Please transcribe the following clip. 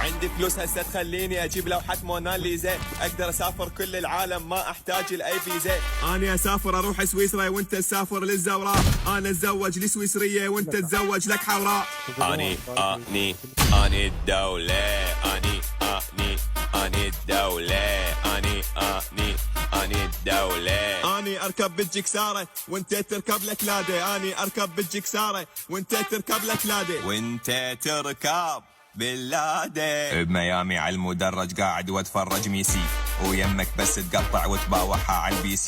عندي فلوس هسه تخليني اجيب لوحة موناليزا، اقدر اسافر كل العالم ما احتاج الاي فيزا. اني اسافر اروح سويسرا وانت تسافر للزوراء، انا اتزوج لسويسرية وانت تتزوج لك حوراء. اني الدولة، اني الدولة، اني الدولة. اني اركب بالجكسارة وانت تركب لك لادة، اني اركب بالجكسارة وانت تركب لك لادة، وانت تركب باللادة. بميامي على المدرج قاعد واتفرج ميسي، ويمك بس تقطع وتباوعها على البي سي.